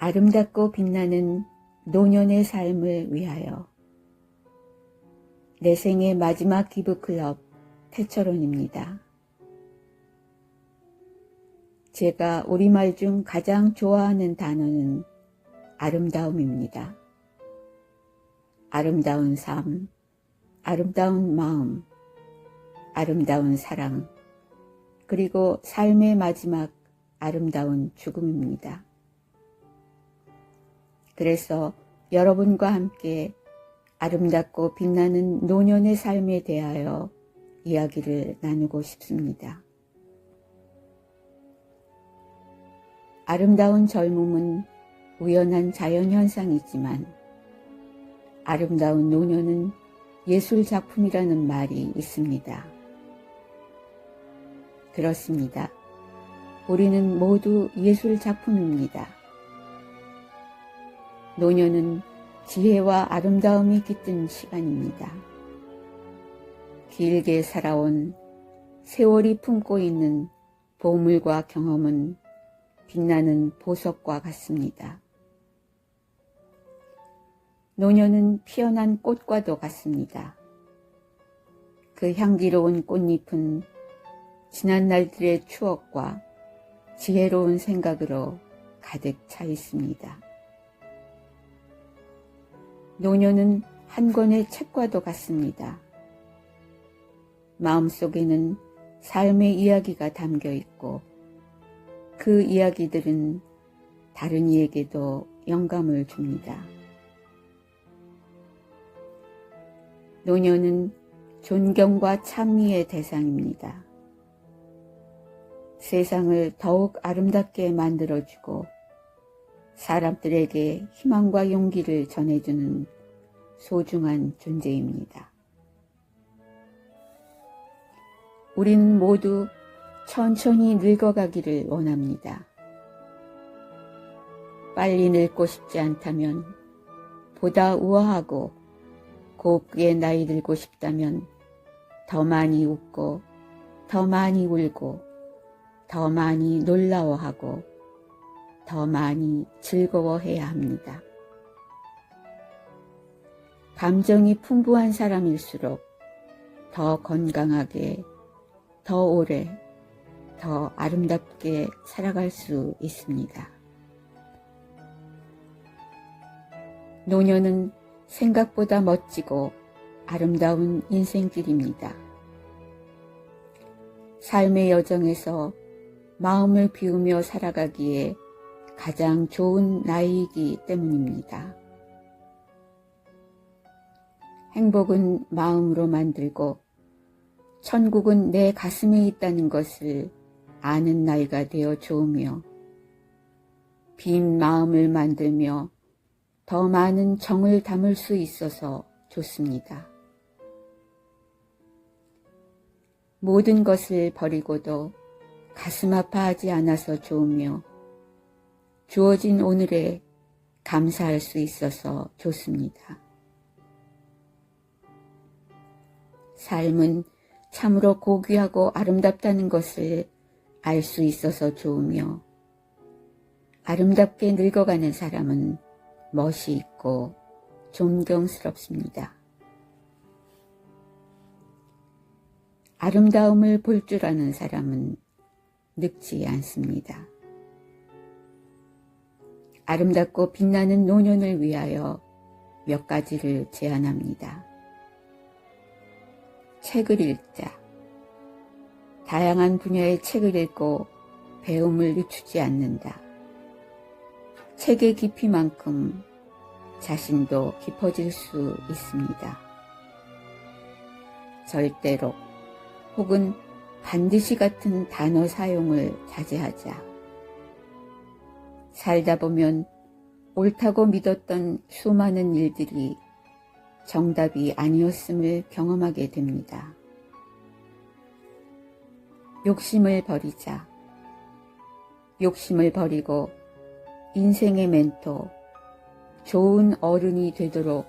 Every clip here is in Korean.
아름답고 빛나는 노년의 삶을 위하여. 내 생의 마지막 기부클럽 태철원입니다. 제가 우리말 중 가장 좋아하는 단어는 아름다움입니다. 아름다운 삶, 아름다운 마음, 아름다운 사랑, 그리고 삶의 마지막 아름다운 죽음입니다. 그래서 여러분과 함께 아름답고 빛나는 노년의 삶에 대하여 이야기를 나누고 싶습니다. 아름다운 젊음은 우연한 자연현상이지만 아름다운 노년은 예술작품이라는 말이 있습니다. 그렇습니다. 우리는 모두 예술작품입니다. 노년은 지혜와 아름다움이 깃든 시간입니다. 길게 살아온 세월이 품고 있는 보물과 경험은 빛나는 보석과 같습니다. 노년은 피어난 꽃과도 같습니다. 그 향기로운 꽃잎은 지난 날들의 추억과 지혜로운 생각으로 가득 차 있습니다. 노년은 한 권의 책과도 같습니다. 마음속에는 삶의 이야기가 담겨 있고 그 이야기들은 다른 이에게도 영감을 줍니다. 노년은 존경과 찬미의 대상입니다. 세상을 더욱 아름답게 만들어주고 사람들에게 희망과 용기를 전해주는 소중한 존재입니다. 우리는 모두 천천히 늙어가기를 원합니다. 빨리 늙고 싶지 않다면, 보다 우아하고 곱게 나이 들고 싶다면 더 많이 웃고 더 많이 울고 더 많이 놀라워하고 더 많이 즐거워해야 합니다. 감정이 풍부한 사람일수록 더 건강하게, 더 오래, 더 아름답게 살아갈 수 있습니다. 노년은 생각보다 멋지고 아름다운 인생길입니다. 삶의 여정에서 마음을 비우며 살아가기에 가장 좋은 나이이기 때문입니다. 행복은 마음으로 만들고 천국은 내 가슴에 있다는 것을 아는 나이가 되어 좋으며 빈 마음을 만들며 더 많은 정을 담을 수 있어서 좋습니다. 모든 것을 버리고도 가슴 아파하지 않아서 좋으며 주어진 오늘에 감사할 수 있어서 좋습니다. 삶은 참으로 고귀하고 아름답다는 것을 알 수 있어서 좋으며 아름답게 늙어가는 사람은 멋이 있고 존경스럽습니다. 아름다움을 볼 줄 아는 사람은 늙지 않습니다. 아름답고 빛나는 노년을 위하여 몇 가지를 제안합니다. 책을 읽자. 다양한 분야의 책을 읽고 배움을 늦추지 않는다. 책의 깊이만큼 자신도 깊어질 수 있습니다. 절대로 혹은 반드시 같은 단어 사용을 자제하자. 살다 보면 옳다고 믿었던 수많은 일들이 정답이 아니었음을 경험하게 됩니다. 욕심을 버리자. 욕심을 버리고 인생의 멘토, 좋은 어른이 되도록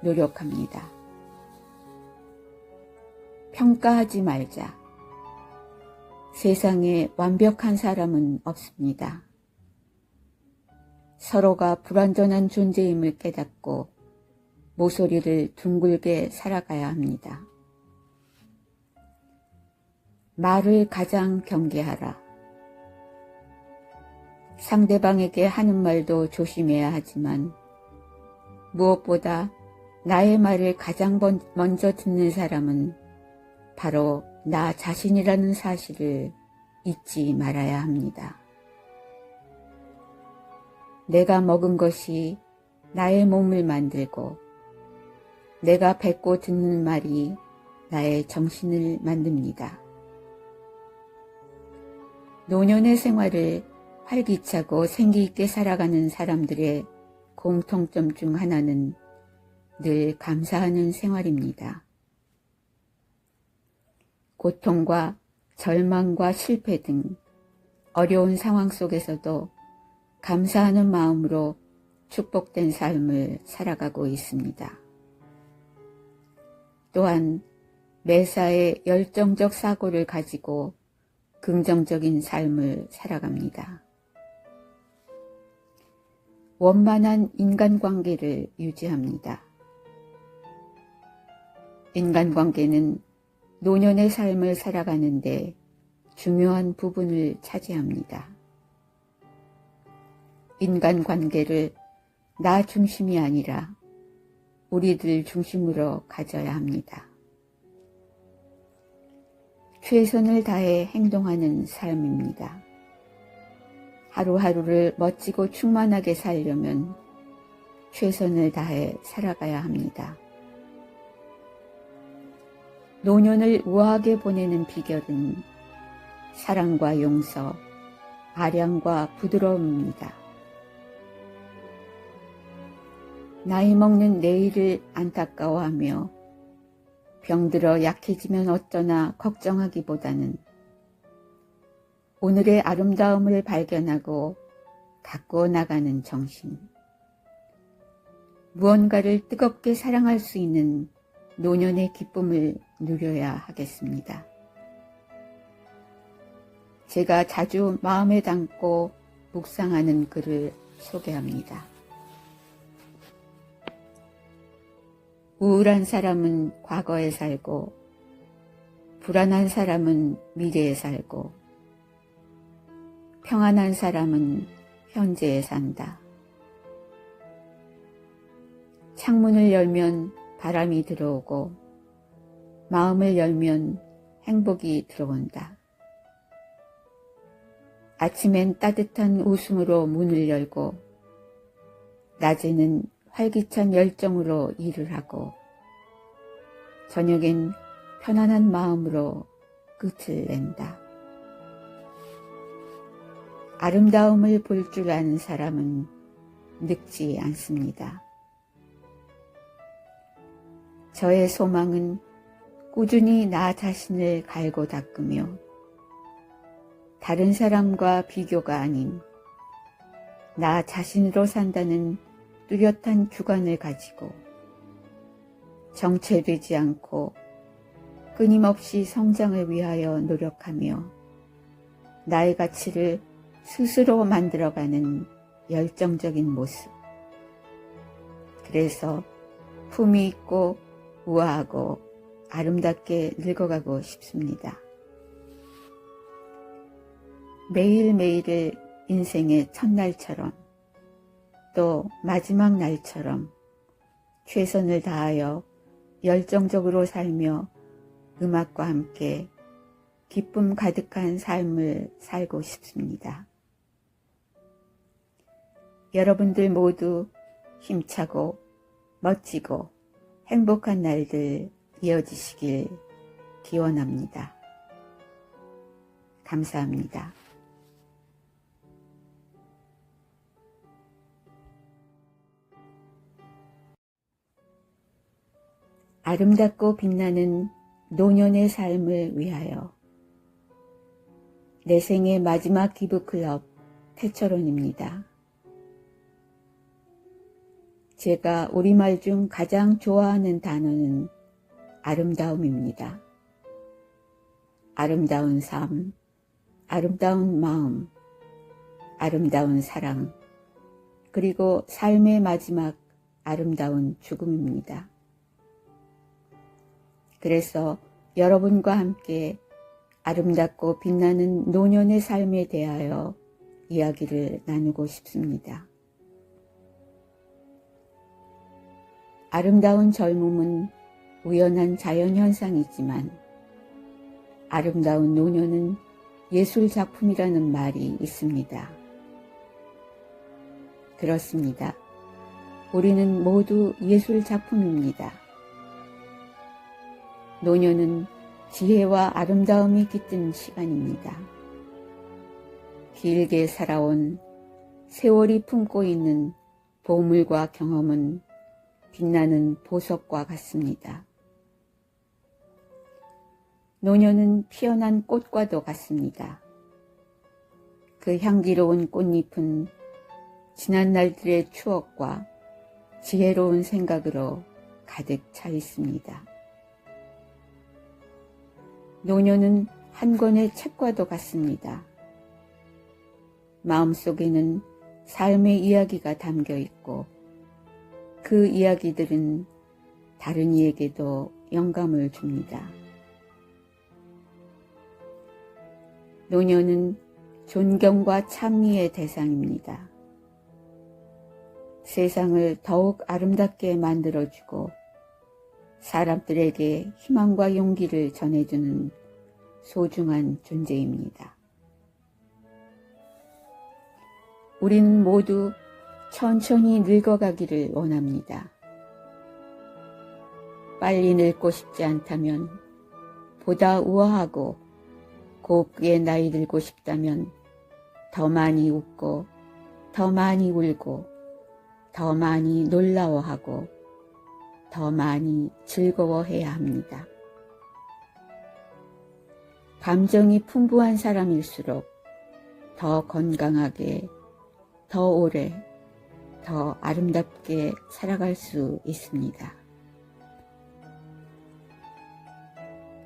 노력합니다. 평가하지 말자. 세상에 완벽한 사람은 없습니다. 서로가 불완전한 존재임을 깨닫고 모서리를 둥글게 살아가야 합니다. 말을 가장 경계하라. 상대방에게 하는 말도 조심해야 하지만 무엇보다 나의 말을 가장 먼저 듣는 사람은 바로 나 자신이라는 사실을 잊지 말아야 합니다. 내가 먹은 것이 나의 몸을 만들고 내가 뱉고 듣는 말이 나의 정신을 만듭니다. 노년의 생활을 활기차고 생기있게 살아가는 사람들의 공통점 중 하나는 늘 감사하는 생활입니다. 고통과 절망과 실패 등 어려운 상황 속에서도 감사하는 마음으로 축복된 삶을 살아가고 있습니다. 또한 매사에 열정적 사고를 가지고 긍정적인 삶을 살아갑니다. 원만한 인간관계를 유지합니다. 인간관계는 노년의 삶을 살아가는데 중요한 부분을 차지합니다. 인간관계를 나 중심이 아니라 우리들 중심으로 가져야 합니다. 최선을 다해 행동하는 삶입니다. 하루하루를 멋지고 충만하게 살려면 최선을 다해 살아가야 합니다. 노년을 우아하게 보내는 비결은 사랑과 용서, 아량과 부드러움입니다. 나이 먹는 내일을 안타까워하며 병들어 약해지면 어쩌나 걱정하기보다는 오늘의 아름다움을 발견하고 가꾸어 나가는 정신, 무언가를 뜨겁게 사랑할 수 있는 노년의 기쁨을 누려야 하겠습니다. 제가 자주 마음에 담고 묵상하는 글을 소개합니다. 우울한 사람은 과거에 살고 불안한 사람은 미래에 살고 평안한 사람은 현재에 산다. 창문을 열면 바람이 들어오고 마음을 열면 행복이 들어온다. 아침엔 따뜻한 웃음으로 문을 열고 낮에는 활기찬 열정으로 일을 하고 저녁엔 편안한 마음으로 끝을 낸다. 아름다움을 볼 줄 아는 사람은 늙지 않습니다. 저의 소망은 꾸준히 나 자신을 갈고 닦으며 다른 사람과 비교가 아닌 나 자신으로 산다는 뚜렷한 주관을 가지고 정체되지 않고 끊임없이 성장을 위하여 노력하며 나의 가치를 스스로 만들어가는 열정적인 모습. 그래서 품위 있고 우아하고 아름답게 늙어가고 싶습니다. 매일매일을 인생의 첫날처럼 또 마지막 날처럼 최선을 다하여 열정적으로 살며 음악과 함께 기쁨 가득한 삶을 살고 싶습니다. 여러분들 모두 힘차고 멋지고 행복한 날들 이어지시길 기원합니다. 감사합니다. 아름답고 빛나는 노년의 삶을 위하여 내 생의 마지막 기부클럽 태철원입니다. 제가 우리말 중 가장 좋아하는 단어는 아름다움입니다. 아름다운 삶, 아름다운 마음, 아름다운 사랑, 그리고 삶의 마지막 아름다운 죽음입니다. 그래서 여러분과 함께 아름답고 빛나는 노년의 삶에 대하여 이야기를 나누고 싶습니다. 아름다운 젊음은 우연한 자연현상이지만 아름다운 노년은 예술작품이라는 말이 있습니다. 그렇습니다. 우리는 모두 예술작품입니다. 노년은 지혜와 아름다움이 깃든 시간입니다. 길게 살아온 세월이 품고 있는 보물과 경험은 빛나는 보석과 같습니다. 노년은 피어난 꽃과도 같습니다. 그 향기로운 꽃잎은 지난 날들의 추억과 지혜로운 생각으로 가득 차 있습니다. 노년은 한 권의 책과도 같습니다. 마음속에는 삶의 이야기가 담겨 있고 그 이야기들은 다른 이에게도 영감을 줍니다. 노년은 존경과 찬미의 대상입니다. 세상을 더욱 아름답게 만들어주고 사람들에게 희망과 용기를 전해주는 소중한 존재입니다. 우리는 모두 천천히 늙어가기를 원합니다. 빨리 늙고 싶지 않다면, 보다 우아하고 곱게 나이 들고 싶다면 더 많이 웃고 더 많이 울고 더 많이 놀라워하고 더 많이 즐거워해야 합니다. 감정이 풍부한 사람일수록 더 건강하게, 더 오래, 더 아름답게 살아갈 수 있습니다.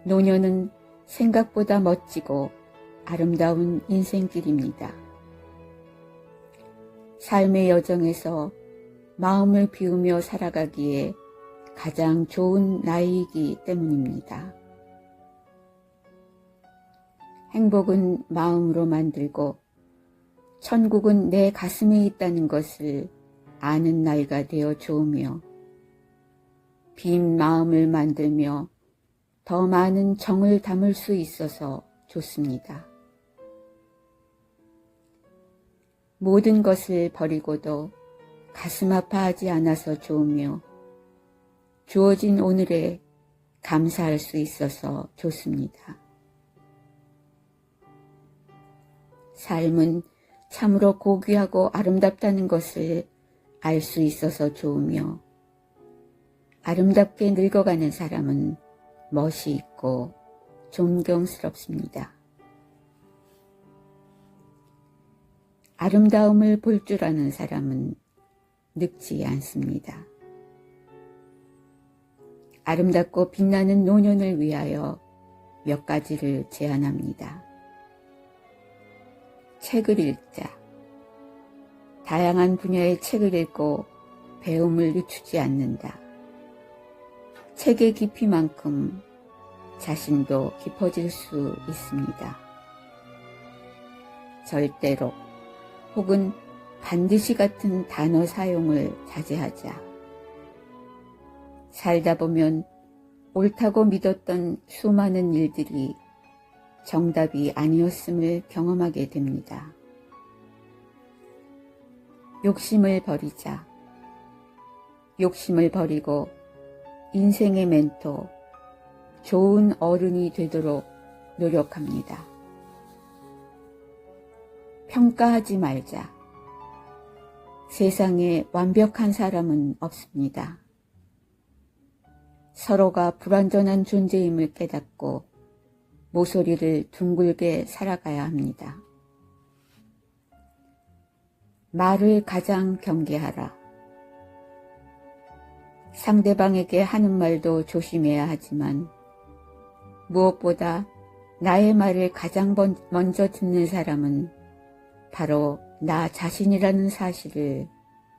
노년은 생각보다 멋지고 아름다운 인생길입니다. 삶의 여정에서 마음을 비우며 살아가기에 가장 좋은 나이이기 때문입니다. 행복은 마음으로 만들고 천국은 내 가슴에 있다는 것을 아는 나이가 되어 좋으며 빈 마음을 만들며 더 많은 정을 담을 수 있어서 좋습니다. 모든 것을 버리고도 가슴 아파하지 않아서 좋으며 주어진 오늘에 감사할 수 있어서 좋습니다. 삶은 참으로 고귀하고 아름답다는 것을 알 수 있어서 좋으며 아름답게 늙어가는 사람은 멋이 있고 존경스럽습니다. 아름다움을 볼 줄 아는 사람은 늙지 않습니다. 아름답고 빛나는 노년을 위하여 몇 가지를 제안합니다. 책을 읽자. 다양한 분야의 책을 읽고 배움을 늦추지 않는다. 책의 깊이만큼 자신도 깊어질 수 있습니다. 절대로 혹은 반드시 같은 단어 사용을 자제하자. 살다 보면 옳다고 믿었던 수많은 일들이 정답이 아니었음을 경험하게 됩니다. 욕심을 버리자. 욕심을 버리고 인생의 멘토, 좋은 어른이 되도록 노력합니다. 평가하지 말자. 세상에 완벽한 사람은 없습니다. 서로가 불완전한 존재임을 깨닫고 모서리를 둥글게 살아가야 합니다. 말을 가장 경계하라. 상대방에게 하는 말도 조심해야 하지만 무엇보다 나의 말을 가장 먼저 듣는 사람은 바로 나 자신이라는 사실을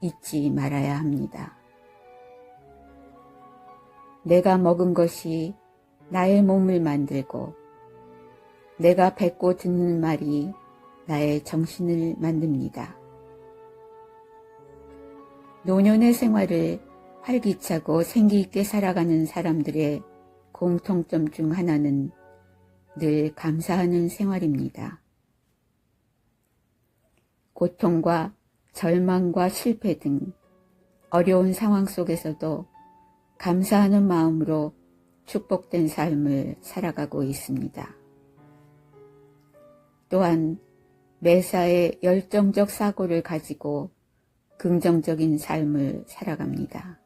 잊지 말아야 합니다. 내가 먹은 것이 나의 몸을 만들고 내가 뱉고 듣는 말이 나의 정신을 만듭니다. 노년의 생활을 활기차고 생기있게 살아가는 사람들의 공통점 중 하나는 늘 감사하는 생활입니다. 고통과 절망과 실패 등 어려운 상황 속에서도 감사하는 마음으로 축복된 삶을 살아가고 있습니다. 또한 매사에 열정적 사고를 가지고 긍정적인 삶을 살아갑니다.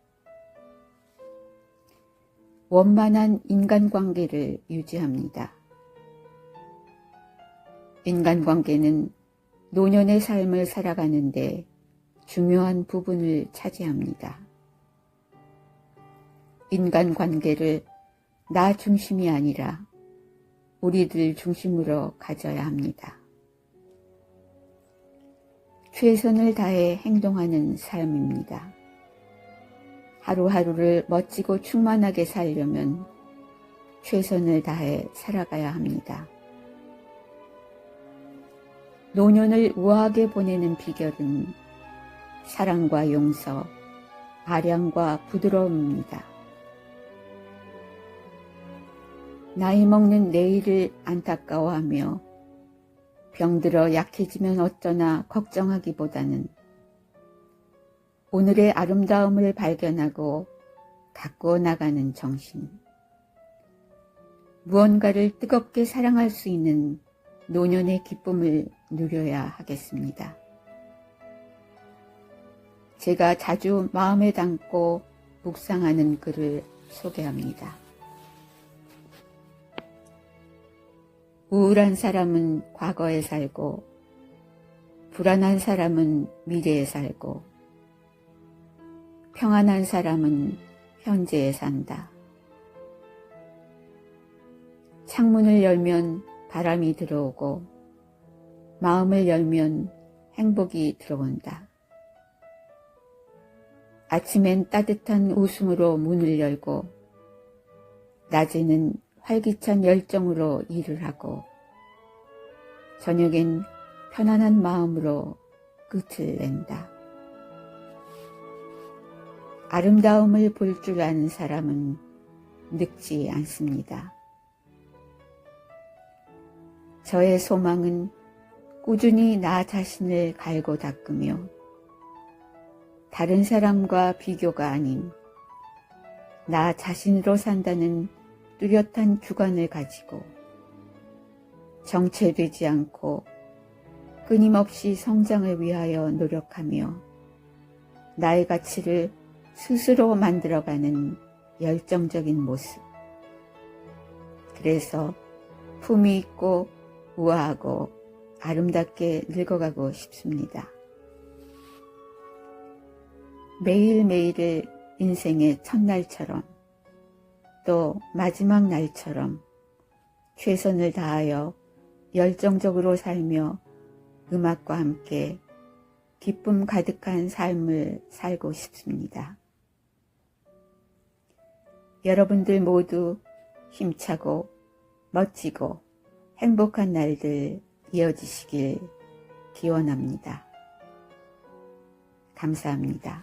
원만한 인간관계를 유지합니다. 인간관계는 노년의 삶을 살아가는데 중요한 부분을 차지합니다. 인간관계를 나 중심이 아니라 우리들 중심으로 가져야 합니다. 최선을 다해 행동하는 삶입니다. 하루하루를 멋지고 충만하게 살려면 최선을 다해 살아가야 합니다. 노년을 우아하게 보내는 비결은 사랑과 용서, 아량과 부드러움입니다. 나이 먹는 내일을 안타까워하며 병들어 약해지면 어쩌나 걱정하기보다는 오늘의 아름다움을 발견하고 가꾸어 나가는 정신, 무언가를 뜨겁게 사랑할 수 있는 노년의 기쁨을 누려야 하겠습니다. 제가 자주 마음에 담고 묵상하는 글을 소개합니다. 우울한 사람은 과거에 살고 불안한 사람은 미래에 살고 평안한 사람은 현재에 산다. 창문을 열면 바람이 들어오고 마음을 열면 행복이 들어온다. 아침엔 따뜻한 웃음으로 문을 열고 낮에는 활기찬 열정으로 일을 하고 저녁엔 편안한 마음으로 끝을 낸다. 아름다움을 볼 줄 아는 사람은 늙지 않습니다. 저의 소망은 꾸준히 나 자신을 갈고 닦으며 다른 사람과 비교가 아닌 나 자신으로 산다는 뚜렷한 주관을 가지고 정체되지 않고 끊임없이 성장을 위하여 노력하며 나의 가치를 스스로 만들어가는 열정적인 모습. 그래서 품위 있고 우아하고 아름답게 늙어가고 싶습니다. 매일매일을 인생의 첫날처럼 또 마지막 날처럼 최선을 다하여 열정적으로 살며 음악과 함께 기쁨 가득한 삶을 살고 싶습니다. 여러분들 모두 힘차고 멋지고 행복한 날들 이어지시길 기원합니다. 감사합니다.